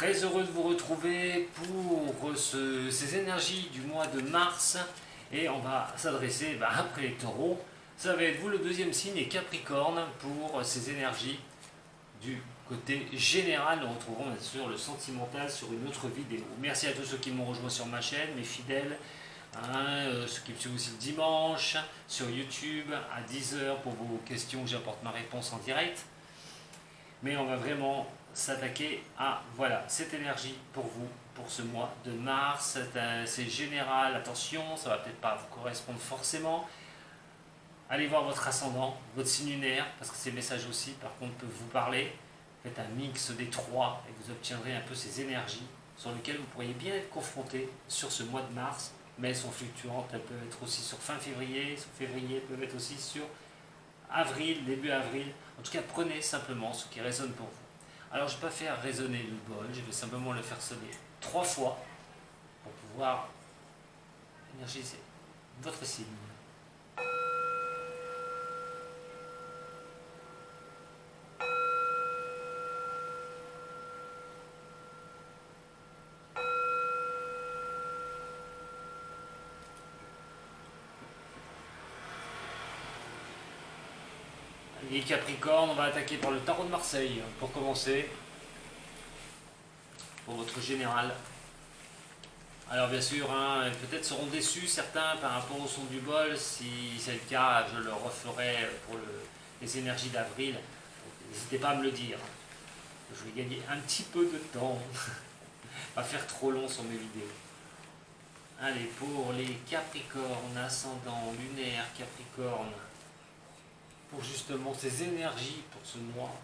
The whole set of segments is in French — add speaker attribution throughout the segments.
Speaker 1: Très heureux de vous retrouver pour ces énergies du mois de mars. Et on va s'adresser, après les taureaux, ça va être vous le deuxième signe et Capricorne pour ces énergies du côté général. Nous retrouvons bien sûr le sentimental sur une autre vidéo. Merci à tous ceux qui m'ont rejoint sur ma chaîne, mes fidèles, ceux qui me suivent aussi le dimanche, sur YouTube à 10h pour vos questions, j'apporte ma réponse en direct. Mais on va vraiment s'attaquer à cette énergie pour vous, pour ce mois de mars. C'est général, attention, ça va peut-être pas vous correspondre forcément. Allez voir votre ascendant, votre signe lunaire, parce que ces messages aussi, par contre, peuvent vous parler. Faites un mix des trois et vous obtiendrez un peu ces énergies sur lesquelles vous pourriez bien être confronté sur ce mois de mars. Mais elles sont fluctuantes, elles peuvent être aussi sur fin février, elles peuvent être aussi sur avril, début avril. En tout cas, prenez simplement ce qui résonne pour vous. Alors, je ne vais pas faire résonner le bol, je vais simplement le faire sonner 3 fois pour pouvoir énergiser votre signe. Les Capricornes, on va attaquer par le tarot de Marseille pour commencer, pour votre général. Alors bien sûr, peut-être seront déçus certains par rapport au son du bol. Si c'est le cas, je le referai pour les énergies d'avril. N'hésitez pas à me le dire. Je vais gagner un petit peu de temps. Pas faire trop long sur mes vidéos. Allez, pour les Capricornes, ascendant, lunaire, Capricorne, pour justement ces énergies pour ce mois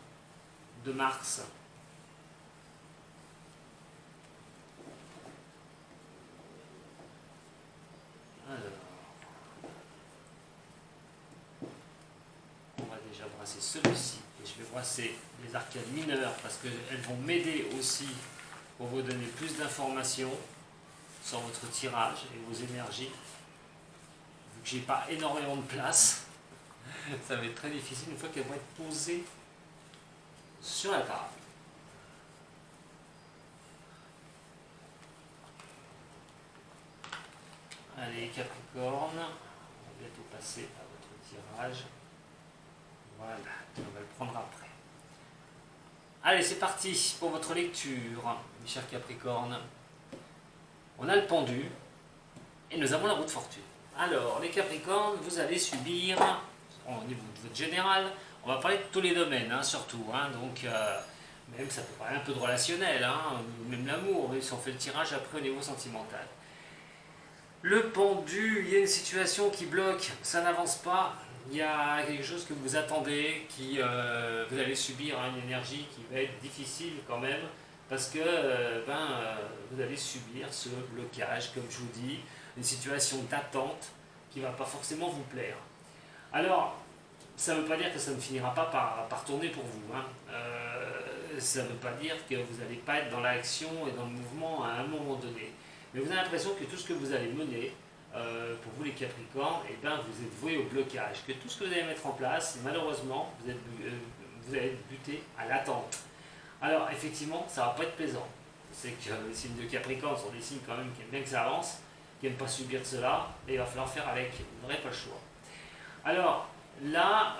Speaker 1: de mars. Alors, on va déjà brasser celui-ci et je vais brasser les arcades mineures parce qu'elles vont m'aider aussi pour vous donner plus d'informations sur votre tirage et vos énergies. Vu que j'ai pas énormément de place, ça va être très difficile une fois qu'elles vont être posées sur la table. Allez Capricorne, on va bientôt passer à votre tirage. Voilà, on va le prendre après. Allez, c'est parti pour votre lecture, mes chers Capricornes. On a le pendu et nous avons la roue de fortune. Alors, les Capricornes, vous allez subir, au niveau de votre général, on va parler de tous les domaines, surtout. Donc, même ça peut parler un peu de relationnel, même l'amour, si on fait le tirage après au niveau sentimental. Le pendu, il y a une situation qui bloque, ça n'avance pas. Il y a quelque chose que vous attendez, vous allez subir une énergie qui va être difficile quand même, parce que vous allez subir ce blocage, comme je vous dis, une situation d'attente qui ne va pas forcément vous plaire. Alors, ça ne veut pas dire que ça ne finira pas par tourner pour vous. Ça ne veut pas dire que vous n'allez pas être dans l'action et dans le mouvement à un moment donné. Mais vous avez l'impression que tout ce que vous allez mener, pour vous les Capricornes, vous êtes voué au blocage. Que tout ce que vous allez mettre en place, malheureusement, vous allez être buté à l'attente. Alors effectivement, ça ne va pas être plaisant. C'est que les signes de Capricorne sont des signes quand même qui aiment bien que ça avance, qui n'aiment pas subir cela, et il va falloir faire avec. Vous n'aurez pas le choix. Alors là,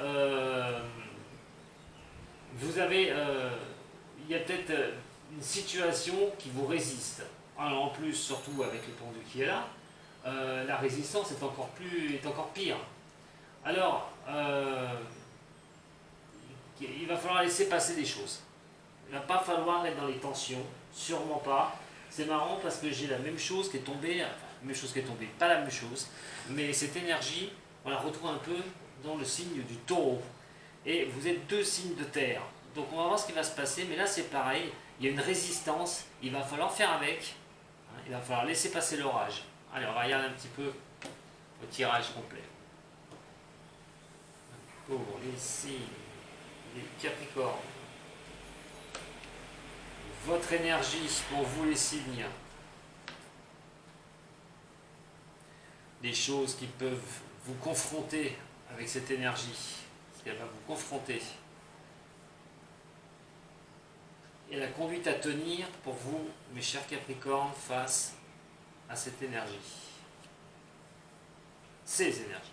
Speaker 1: vous avez, il y a peut-être une situation qui vous résiste. Alors, en plus, surtout avec le pendu qui est là, la résistance est encore pire. Alors, il va falloir laisser passer des choses. Il ne va pas falloir être dans les tensions, sûrement pas. C'est marrant parce que j'ai la même chose qui est tombée, pas la même chose, mais cette énergie, on la retrouve un peu dans le signe du taureau. Et vous êtes 2 signes de terre. Donc on va voir ce qui va se passer, mais là c'est pareil, il y a une résistance, il va falloir faire avec, il va falloir laisser passer l'orage. Allez, on va regarder un petit peu le tirage complet. Pour les signes, les Capricornes, votre énergie pour vous les signes, des choses qui peuvent vous confronter avec cette énergie, parce qu'elle va vous confronter. et la conduite à tenir pour vous, mes chers Capricornes, face à cette énergie. Ces énergies.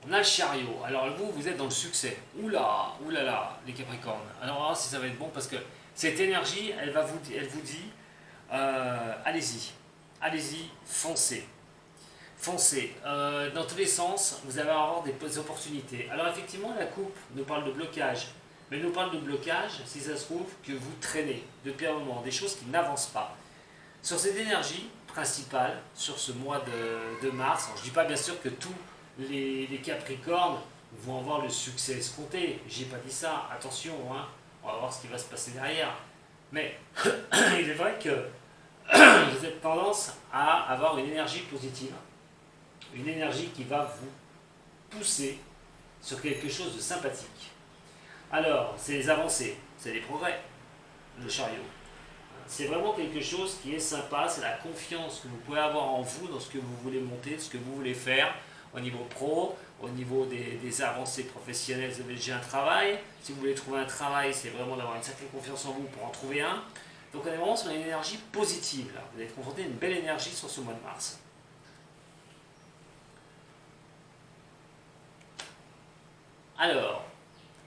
Speaker 1: On a le chariot. Alors vous êtes dans le succès. Oula, oulala, les Capricornes. Alors là, si ça va être bon, parce que cette énergie, elle vous dit, allez-y, allez-y, foncez. Foncez. Dans tous les sens, vous allez avoir des opportunités. Alors effectivement, la coupe nous parle de blocage. Mais nous parle de blocage, si ça se trouve, que vous traînez depuis un moment, des choses qui n'avancent pas. Sur cette énergie principale, sur ce mois de mars, alors je ne dis pas bien sûr que tous les Capricornes vont avoir le succès escompté. J'ai pas dit ça, attention, hein, on va voir ce qui va se passer derrière. Mais il est vrai que vous avez tendance à avoir une énergie positive, une énergie qui va vous pousser sur quelque chose de sympathique. Alors, c'est les avancées, c'est les progrès, le chariot. C'est vraiment quelque chose qui est sympa, c'est la confiance que vous pouvez avoir en vous, dans ce que vous voulez monter, ce que vous voulez faire, au niveau pro, au niveau des avancées professionnelles, vous avez déjà un travail. Si vous voulez trouver un travail, c'est vraiment d'avoir une certaine confiance en vous pour en trouver un. Donc on est vraiment sur une énergie positive, là. Vous allez être confronté à une belle énergie sur ce mois de mars. Alors,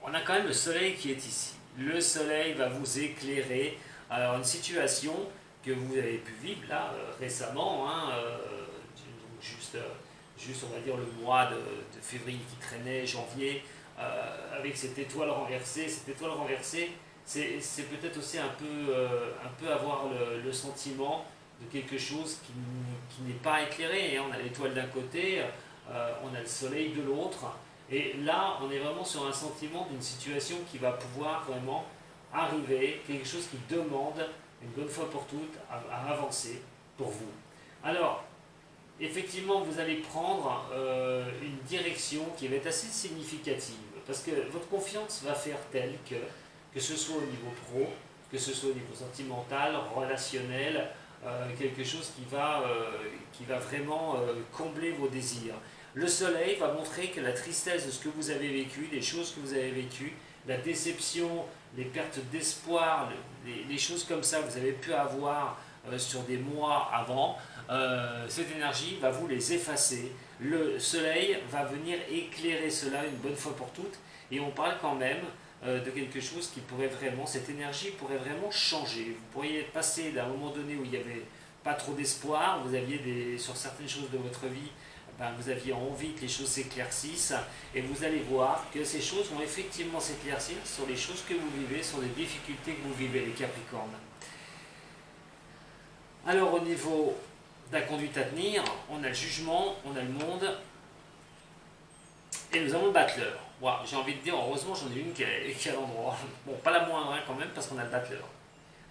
Speaker 1: on a quand même le soleil qui est ici. Le soleil va vous éclairer. Alors, une situation que vous avez pu vivre là récemment, hein, juste, on va dire, le mois de février qui traînait, janvier, avec cette étoile renversée. Cette étoile renversée, c'est peut-être aussi un peu avoir le sentiment de quelque chose qui n'est pas éclairé. On a l'étoile d'un côté, on a le soleil de l'autre. Et là, on est vraiment sur un sentiment d'une situation qui va pouvoir vraiment arriver, quelque chose qui demande, une bonne fois pour toutes, à avancer pour vous. Alors, effectivement, vous allez prendre une direction qui va être assez significative, parce que votre confiance va faire telle que ce soit au niveau pro, que ce soit au niveau sentimental, relationnel, quelque chose qui va vraiment combler vos désirs. Le soleil va montrer que la tristesse de ce que vous avez vécu, des choses que vous avez vécues, la déception, les pertes d'espoir, les choses comme ça que vous avez pu avoir sur des mois avant, cette énergie va vous les effacer. Le soleil va venir éclairer cela une bonne fois pour toutes, et on parle quand même de quelque chose qui pourrait vraiment, cette énergie pourrait vraiment changer. Vous pourriez passer d'un moment donné où il n'y avait pas trop d'espoir, vous aviez sur certaines choses de votre vie, vous aviez envie que les choses s'éclaircissent, et vous allez voir que ces choses vont effectivement s'éclaircir sur les choses que vous vivez, sur les difficultés que vous vivez, les Capricornes. Alors au niveau de la conduite à tenir, on a le jugement, on a le monde, et nous avons le battleur. Wow, j'ai envie de dire, heureusement j'en ai une qui est à l'endroit. Bon, pas la moindre quand même, parce qu'on a le battleur.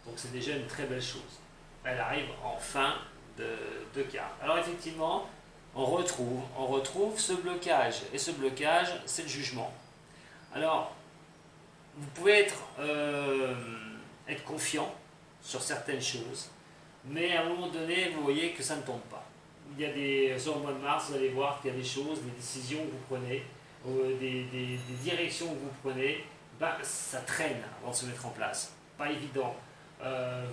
Speaker 1: Donc c'est déjà une très belle chose. Elle arrive en fin de carte. Alors effectivement, on retrouve ce blocage. Et ce blocage, c'est le jugement. Alors, vous pouvez être confiant sur certaines choses, mais à un moment donné, vous voyez que ça ne tombe pas. Il y a sur le mois de mars, vous allez voir qu'il y a des choses, des décisions que vous prenez, des directions que vous prenez, ça traîne avant de se mettre en place. Pas évident.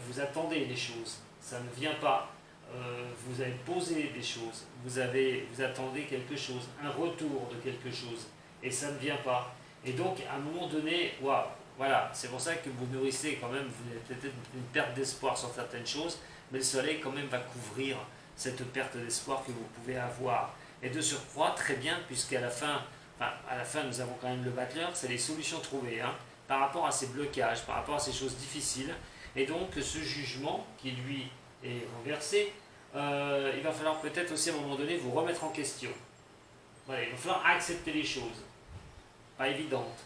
Speaker 1: Vous attendez les choses, ça ne vient pas. Vous avez posé des choses, vous attendez quelque chose, un retour de quelque chose, et ça ne vient pas. Et donc, à un moment donné, waouh, voilà, c'est pour ça que vous nourrissez quand même, vous avez peut-être une perte d'espoir sur certaines choses, mais le soleil quand même va couvrir cette perte d'espoir que vous pouvez avoir. Et de surcroît, très bien, puisqu'à la fin, nous avons quand même le battleur, c'est les solutions trouvées, hein, par rapport à ces blocages, par rapport à ces choses difficiles. Et donc, ce jugement qui, lui, est renversé, il va falloir peut-être aussi à un moment donné vous remettre en question. Voilà, il va falloir accepter les choses, pas évidentes.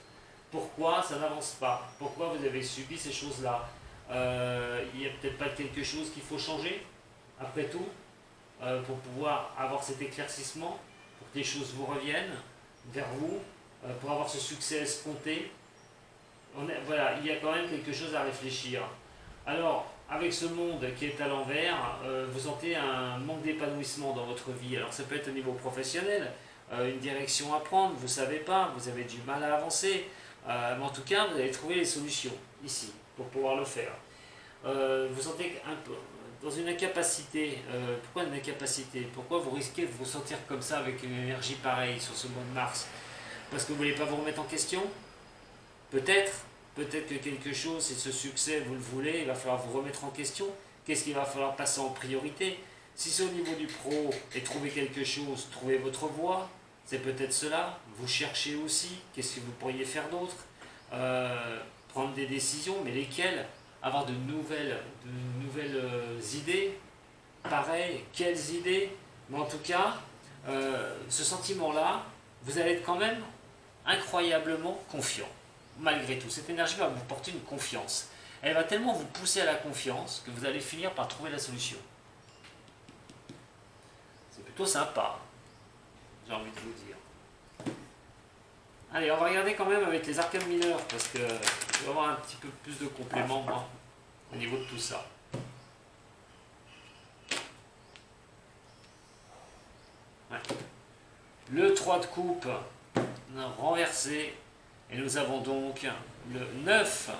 Speaker 1: Pourquoi ça n'avance pas? Pourquoi vous avez subi ces choses-là? Il n'y a peut-être pas quelque chose qu'il faut changer, après tout, pour pouvoir avoir cet éclaircissement, pour que les choses vous reviennent vers vous, pour avoir ce succès escompté. Voilà, il y a quand même quelque chose à réfléchir. Alors, avec ce monde qui est à l'envers, vous sentez un manque d'épanouissement dans votre vie. Alors, ça peut être au niveau professionnel, une direction à prendre, vous ne savez pas, vous avez du mal à avancer. Mais en tout cas, vous allez trouver les solutions ici pour pouvoir le faire. Vous sentez un peu dans une incapacité. Pourquoi une incapacité? Pourquoi vous risquez de vous sentir comme ça avec une énergie pareille sur ce mois de mars? Parce que vous ne voulez pas vous remettre en question? Peut-être. Peut-être que quelque chose, c'est ce succès, vous le voulez, il va falloir vous remettre en question. Qu'est-ce qu'il va falloir passer en priorité? Si c'est au niveau du pro et trouver quelque chose, trouver votre voie, c'est peut-être cela. Vous cherchez aussi, qu'est-ce que vous pourriez faire d'autre? Prendre des décisions, mais lesquelles? Avoir de nouvelles idées. Pareil, quelles idées? Mais en tout cas, ce sentiment-là, vous allez être quand même incroyablement confiant. Malgré tout, cette énergie va vous porter une confiance. Elle va tellement vous pousser à la confiance que vous allez finir par trouver la solution. C'est plutôt sympa, j'ai envie de vous dire. Allez, on va regarder quand même avec les arcanes mineurs, parce que je vais avoir un petit peu plus de compléments, moi, au niveau de tout ça. Ouais. Le 3 de coupe renversé. Et nous avons donc le 9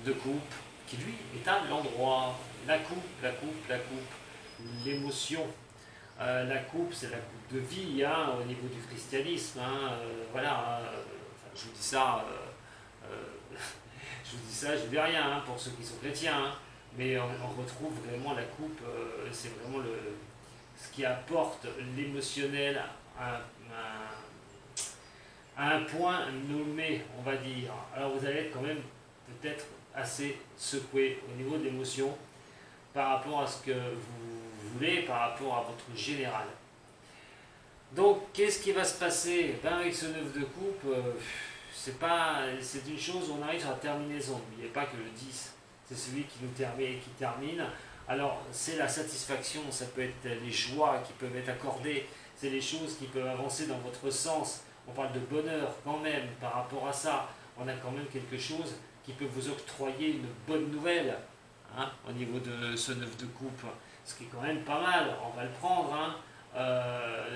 Speaker 1: de coupe, qui lui est à l'endroit. La coupe, l'émotion. La coupe, c'est la coupe de vie, hein, au niveau du christianisme. Hein, voilà, enfin, je vous dis ça, je ne dis rien hein, pour ceux qui sont chrétiens. Hein, mais on retrouve vraiment la coupe, c'est vraiment ce qui apporte l'émotionnel à un point nommé, on va dire. Alors vous allez être quand même peut-être assez secoué au niveau de l'émotion par rapport à ce que vous voulez, par rapport à votre général. Donc qu'est-ce qui va se passer? Ben, avec ce 9 de coupe, c'est une chose où on arrive à la terminaison. N'oubliez pas que le 10, c'est celui qui nous termine. Alors c'est la satisfaction, ça peut être les joies qui peuvent être accordées, c'est les choses qui peuvent avancer dans votre sens. On parle de bonheur quand même par rapport à ça. On a quand même quelque chose qui peut vous octroyer une bonne nouvelle hein, au niveau de ce 9 de coupe. Ce qui est quand même pas mal, on va le prendre. Hein.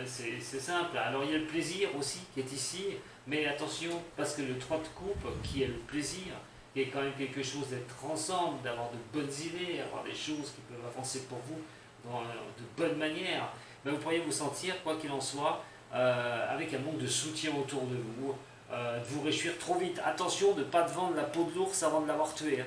Speaker 1: C'est simple. Alors il y a le plaisir aussi qui est ici. Mais attention, parce que le 3 de coupe, qui est le plaisir, qui est quand même quelque chose d'être ensemble, d'avoir de bonnes idées, avoir des choses qui peuvent avancer pour vous de bonne manière, ben vous pourriez vous sentir, quoi qu'il en soit, avec un manque de soutien autour de vous réjouir trop vite. Attention de ne pas vendre la peau de l'ours avant de l'avoir tué. Hein.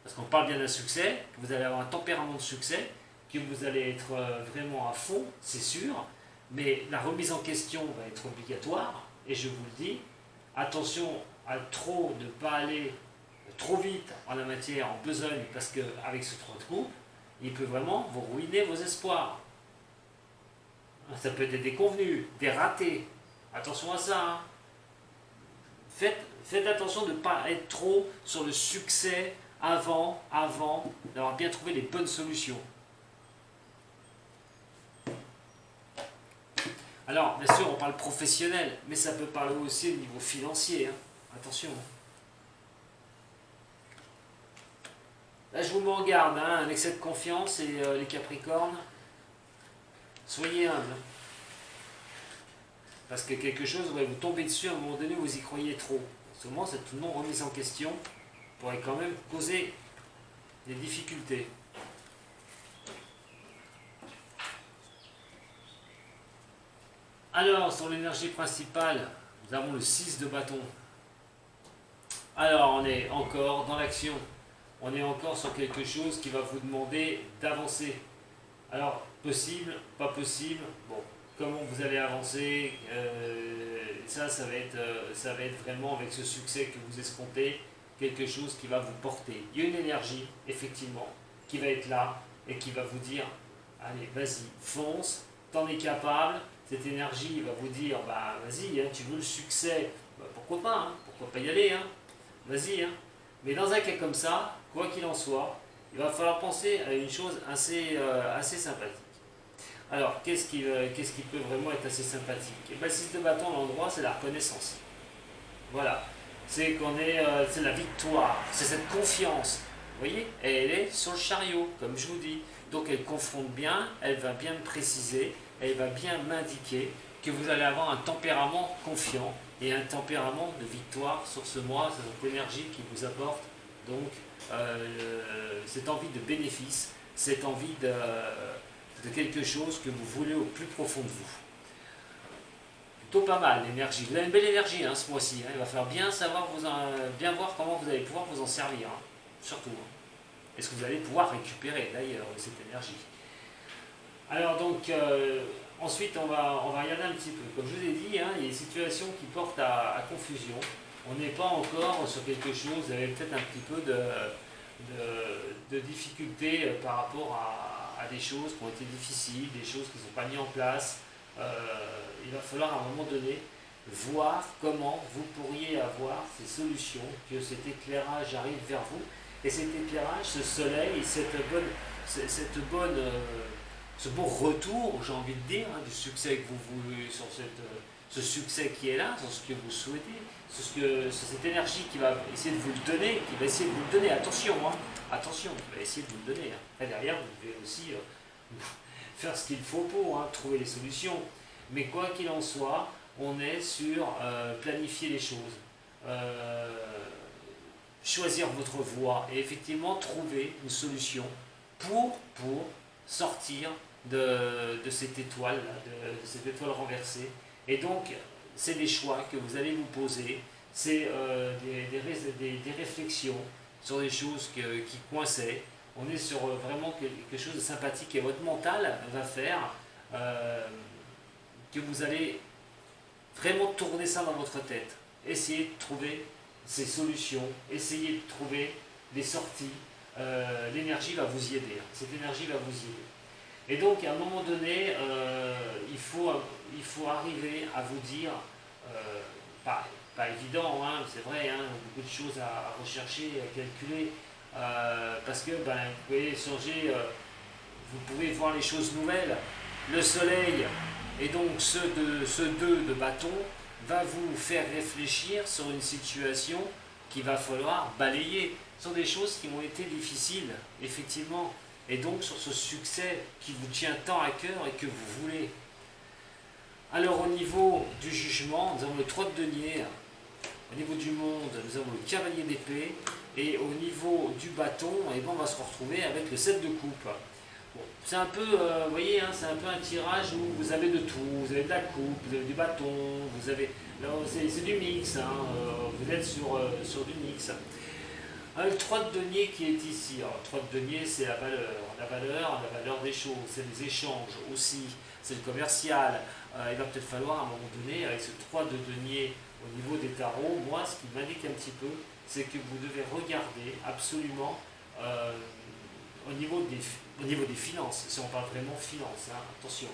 Speaker 1: Parce qu'on parle bien d'un succès, que vous allez avoir un tempérament de succès, que vous allez être vraiment à fond, c'est sûr, mais la remise en question va être obligatoire, et je vous le dis, attention à ne pas aller trop vite en la matière, en besogne, parce qu'avec ce 3 de coupe, il peut vraiment vous ruiner vos espoirs. Ça peut être des déconvenus, des ratés. Attention à ça. Hein. Faites attention de ne pas être trop sur le succès avant d'avoir bien trouvé les bonnes solutions. Alors, bien sûr, on parle professionnel, mais ça peut parler aussi au niveau financier. Hein. Attention. Là, je vous mets en garde, hein, un excès de confiance et les Capricornes. Soyez humble. Parce que quelque chose va vous tomber dessus à un moment donné, vous y croyez trop. Seulement, cette non-remise en question pourrait quand même causer des difficultés. Alors, sur l'énergie principale, nous avons le 6 de bâton. Alors, on est encore dans l'action. On est encore sur quelque chose qui va vous demander d'avancer. Alors, possible, pas possible, bon, comment vous allez avancer, ça va être vraiment avec ce succès que vous escomptez, quelque chose qui va vous porter. Il y a une énergie, effectivement, qui va être là et qui va vous dire, allez, vas-y, fonce, t'en es capable. Cette énergie va vous dire, bah vas-y, hein, tu veux le succès, bah, pourquoi pas, hein, pourquoi pas y aller, hein, vas-y. Hein. Mais dans un cas comme ça, quoi qu'il en soit, il va falloir penser à une chose assez sympathique. Alors, qu'est-ce qui peut vraiment être assez sympathique? Et bien, le 6 de bâton, à l'endroit, c'est la reconnaissance. Voilà. C'est la victoire, c'est cette confiance. Vous voyez, elle est sur le chariot, comme je vous dis. Donc elle confronte bien, elle va bien me préciser, elle va bien m'indiquer que vous allez avoir un tempérament confiant et un tempérament de victoire sur ce mois, cette énergie qui vous apporte donc cette envie de bénéfice, cette envie de quelque chose que vous voulez au plus profond de vous. Plutôt pas mal l'énergie. Vous avez une belle énergie hein, ce mois-ci. Hein. Il va falloir bien savoir bien voir comment vous allez pouvoir vous en servir. Hein. Surtout. Hein. Est-ce que vous allez pouvoir récupérer d'ailleurs cette énergie? Alors donc ensuite on va regarder un petit peu. Comme je vous ai dit, hein, il y a des situations qui portent à confusion. On n'est pas encore sur quelque chose, vous avez peut-être un petit peu de difficulté par rapport à des choses qui ont été difficiles, des choses qui ne sont pas mises en place. Il va falloir à un moment donné voir comment vous pourriez avoir ces solutions, que cet éclairage arrive vers vous. Et cet éclairage, ce soleil, ce bon retour, j'ai envie de dire, hein, du succès que vous voulez, sur ce succès qui est là, sur ce que vous souhaitez, sur cette énergie qui va essayer de vous le donner, attention, hein, attention, il va essayer de vous le donner. Hein. Après, derrière, vous devez aussi faire ce qu'il faut pour trouver les solutions. Mais quoi qu'il en soit, on est sur planifier les choses. Choisir votre voie et effectivement trouver une solution pour sortir de cette étoile, de cette étoile renversée. Et donc, c'est des choix que vous allez vous poser, c'est des réflexions sur des choses qui coinçaient. On est sur vraiment quelque chose de sympathique et votre mental va faire que vous allez vraiment tourner ça dans votre tête. Essayez de trouver ces solutions, essayez de trouver des sorties, l'énergie va vous y aider, cette énergie va vous y aider. Et donc à un moment donné, il faut arriver à vous dire, pas évident, hein, c'est vrai, hein, beaucoup de choses à rechercher, à calculer, parce que vous pouvez changer, vous pouvez voir les choses nouvelles. Le soleil et donc ce 2 de bâton va vous faire réfléchir sur une situation qu'il va falloir balayer, sur des choses qui ont été difficiles, effectivement, et donc sur ce succès qui vous tient tant à cœur et que vous voulez. Alors au niveau du jugement, nous avons le 3 de denier, au niveau du monde, nous avons le cavalier d'épée, et au niveau du bâton, on va se retrouver avec le 7 de coupe. Bon, c'est un peu, vous voyez, hein, c'est un peu un tirage où vous avez de tout, vous avez de la coupe, vous avez du bâton, vous avez, c'est du mix, hein, vous êtes sur du mix. Le 3 de denier qui est ici, alors, le 3 de denier c'est la valeur des choses, c'est les échanges aussi, c'est le commercial. Il va peut-être falloir à un moment donné, avec ce 3 de denier au niveau des tarots, moi ce qui m'indique un petit peu, c'est que vous devez regarder absolument au niveau des finances, si on parle vraiment finance, hein, attention,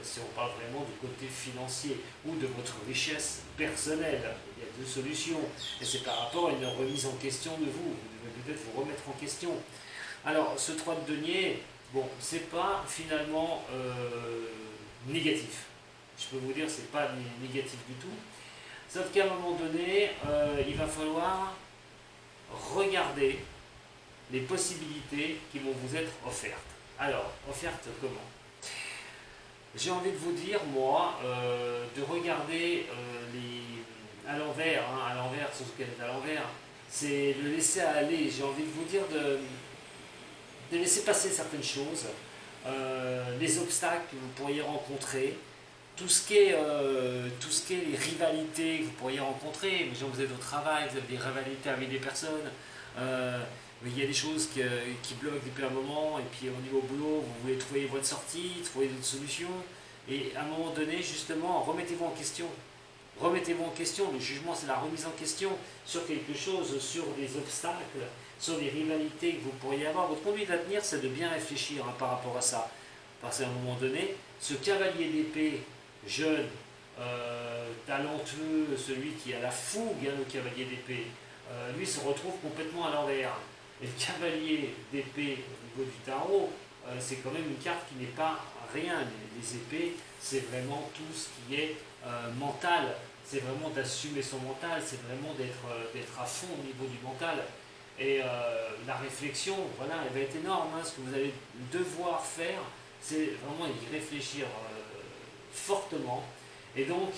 Speaker 1: si on parle vraiment du côté financier ou de votre richesse personnelle, il y a 2 solutions, et c'est par rapport à une remise en question de vous, vous devez peut-être vous remettre en question. Alors, ce 3 de denier, bon, c'est pas finalement négatif, je peux vous dire, c'est pas négatif du tout, sauf qu'à un moment donné, il va falloir regarder les possibilités qui vont vous être offertes. Alors, offertes comment? J'ai envie de vous dire, moi, de regarder à l'envers, hein, à l'envers, sur ce qu'elle est à l'envers, c'est le laisser aller. J'ai envie de vous dire de laisser passer certaines choses, les obstacles que vous pourriez rencontrer, tout ce qui est les rivalités que vous pourriez rencontrer. Vous êtes au travail, vous avez des rivalités avec des personnes, mais il y a des choses qui bloquent depuis un moment, et puis au niveau boulot, vous voulez trouver votre sortie, trouver d'autres solutions, et à un moment donné, justement, remettez-vous en question. Remettez-vous en question, le jugement c'est la remise en question sur quelque chose, sur des obstacles, sur des rivalités que vous pourriez avoir. Votre conduite à tenir, c'est de bien réfléchir par rapport à ça. Parce qu'à un moment donné, ce cavalier d'épée, jeune, talentueux, celui qui a la fougue, hein, le cavalier d'épée, lui se retrouve complètement à l'envers. Et le cavalier d'épée au niveau du tarot, c'est quand même une carte qui n'est pas rien. Les épées, c'est vraiment tout ce qui est mental. C'est vraiment d'assumer son mental, c'est vraiment d'être à fond au niveau du mental. Et la réflexion, voilà, elle va être énorme. Hein. Ce que vous allez devoir faire, c'est vraiment y réfléchir fortement. Et donc,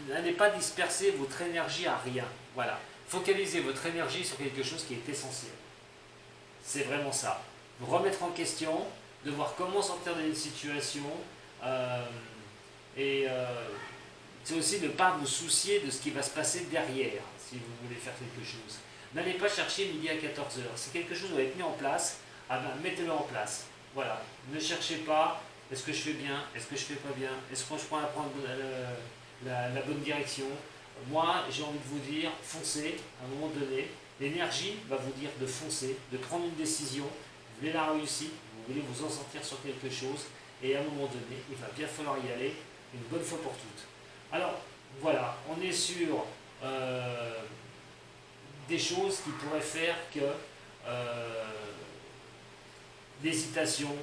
Speaker 1: n'allez pas disperser votre énergie à rien. Voilà. Focalisez votre énergie sur quelque chose qui est essentiel. C'est vraiment ça. Vous remettre en question, de voir comment sortir d'une situation. C'est aussi ne pas vous soucier de ce qui va se passer derrière, si vous voulez faire quelque chose. N'allez pas chercher midi à 14 heures. Si quelque chose doit être mis en place, ah ben, mettez-le en place. Voilà. Ne cherchez pas, est-ce que je fais bien, est-ce que je fais pas bien, est-ce que je prends la bonne direction. Moi, j'ai envie de vous dire, foncez à un moment donné. L'énergie va vous dire de foncer, de prendre une décision. Vous voulez la réussite, vous voulez vous en sortir sur quelque chose. Et à un moment donné, il va bien falloir y aller une bonne fois pour toutes. Alors, voilà, on est sur des choses qui pourraient faire que l'hésitation,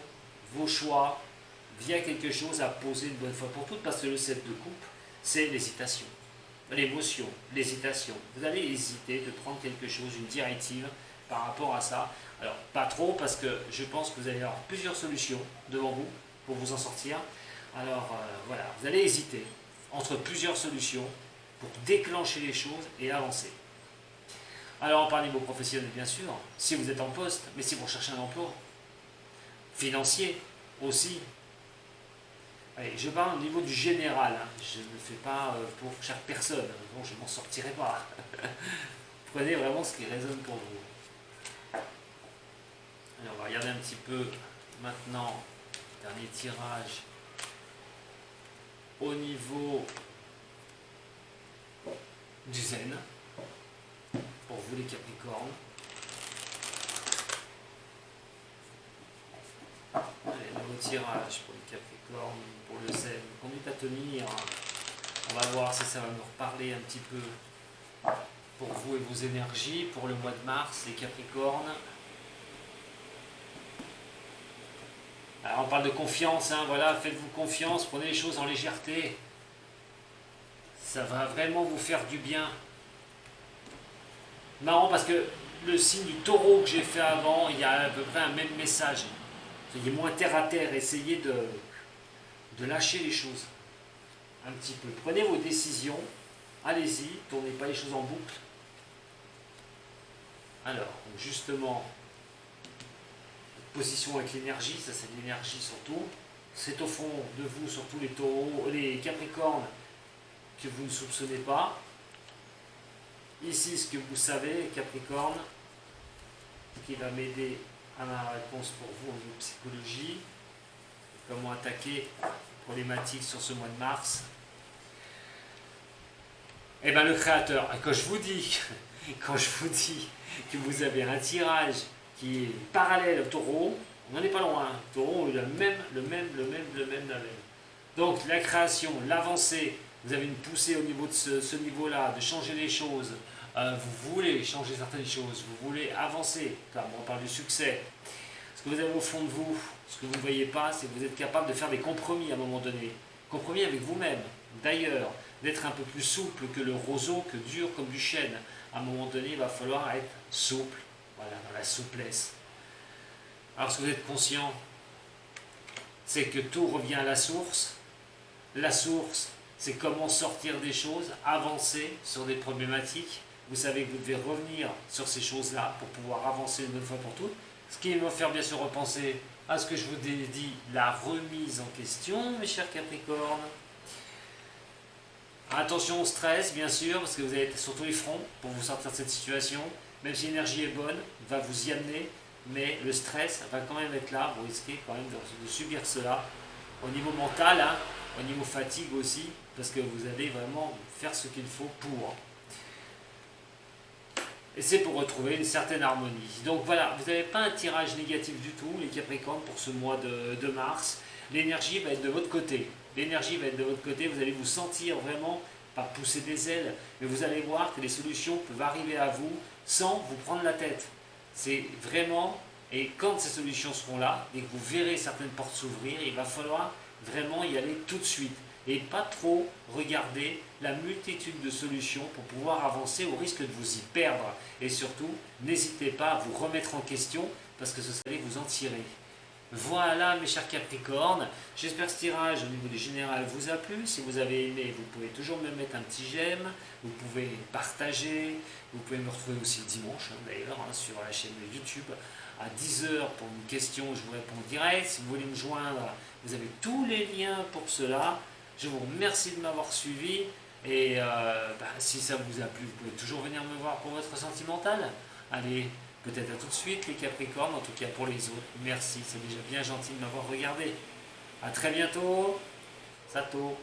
Speaker 1: vos choix, via quelque chose à poser une bonne fois pour toutes, parce que le 7 de coupe, c'est l'hésitation, l'émotion, l'hésitation. Vous allez hésiter de prendre quelque chose, une directive par rapport à ça. Alors, pas trop, parce que je pense que vous allez avoir plusieurs solutions devant vous pour vous en sortir. Alors, voilà, vous allez hésiter entre plusieurs solutions pour déclencher les choses et avancer. Alors, on parle niveau professionnel, bien sûr, si vous êtes en poste, mais si vous recherchez un emploi, financier aussi. Allez, je parle au niveau du général, hein. Je ne fais pas pour chaque personne, donc je ne m'en sortirai pas. Prenez vraiment ce qui résonne pour vous. Alors, on va regarder un petit peu maintenant, dernier tirage, au niveau du zen, pour vous les Capricornes. Allez, nouveau tirage pour les Capricornes, pour le zen. Conduite à tenir. On va voir si ça va me reparler un petit peu pour vous et vos énergies pour le mois de mars, les Capricornes. Alors on parle de confiance, hein, voilà, faites-vous confiance, prenez les choses en légèreté. Ça va vraiment vous faire du bien. Marrant parce que le signe du taureau que j'ai fait avant, il y a à peu près un même message. Soyez moins terre à terre, essayez de lâcher les choses un petit peu. Prenez vos décisions, allez-y, tournez pas les choses en boucle. Alors, justement, position avec l'énergie, ça c'est l'énergie surtout. C'est au fond de vous, surtout les taureaux, les capricornes, que vous ne soupçonnez pas. Ici, ce que vous savez, Capricorne, qui va m'aider à ma réponse pour vous en psychologie, comment attaquer les problématiques sur ce mois de mars. Eh bien, le créateur, quand je vous dis que vous avez un tirage qui est parallèle au taureau, on n'en est pas loin. Le taureau, le même. Donc, la création, l'avancée, vous avez une poussée au niveau de ce niveau-là, de changer les choses. Vous voulez changer certaines choses, vous voulez avancer. Comme on parle du succès. Ce que vous avez au fond de vous, ce que vous ne voyez pas, c'est que vous êtes capable de faire des compromis à un moment donné. Compromis avec vous-même. D'ailleurs, d'être un peu plus souple que le roseau, que dur comme du chêne. À un moment donné, il va falloir être souple. Voilà, dans la souplesse. Alors, ce que vous êtes conscient, c'est que tout revient à la source. La source, c'est comment sortir des choses, avancer sur des problématiques. Vous savez que vous devez revenir sur ces choses-là pour pouvoir avancer une bonne fois pour toutes. Ce qui va faire bien sûr repenser à ce que je vous ai dit, la remise en question, mes chers Capricornes. Attention au stress, bien sûr, parce que vous allez être sur tous les fronts pour vous sortir de cette situation. Même si l'énergie est bonne, va vous y amener, mais le stress va quand même être là. Vous risquez quand même de subir cela au niveau mental, hein, au niveau fatigue aussi, parce que vous allez vraiment faire ce qu'il faut pour. Et c'est pour retrouver une certaine harmonie. Donc voilà, vous n'avez pas un tirage négatif du tout, les Capricornes, pour ce mois de mars. L'énergie va être de votre côté. L'énergie va être de votre côté, vous allez vous sentir vraiment, pas pousser des ailes, mais vous allez voir que les solutions peuvent arriver à vous sans vous prendre la tête. C'est vraiment, et quand ces solutions seront là, et que vous verrez certaines portes s'ouvrir, il va falloir vraiment y aller tout de suite. et pas trop regarder la multitude de solutions pour pouvoir avancer au risque de vous y perdre. Et surtout, n'hésitez pas à vous remettre en question parce que ce serait vous en tirer. Voilà mes chers Capricornes, j'espère que ce tirage au niveau du général vous a plu. Si vous avez aimé, vous pouvez toujours me mettre un petit j'aime, vous pouvez partager, vous pouvez me retrouver aussi le dimanche d'ailleurs sur la chaîne YouTube à 10 h pour une question, je vous réponds en direct. Si vous voulez me joindre, vous avez tous les liens pour cela. Je vous remercie de m'avoir suivi et si ça vous a plu, vous pouvez toujours venir me voir pour votre sentimental. Allez, peut-être à tout de suite les Capricornes, en tout cas pour les autres. Merci, c'est déjà bien gentil de m'avoir regardé. A très bientôt. Sato.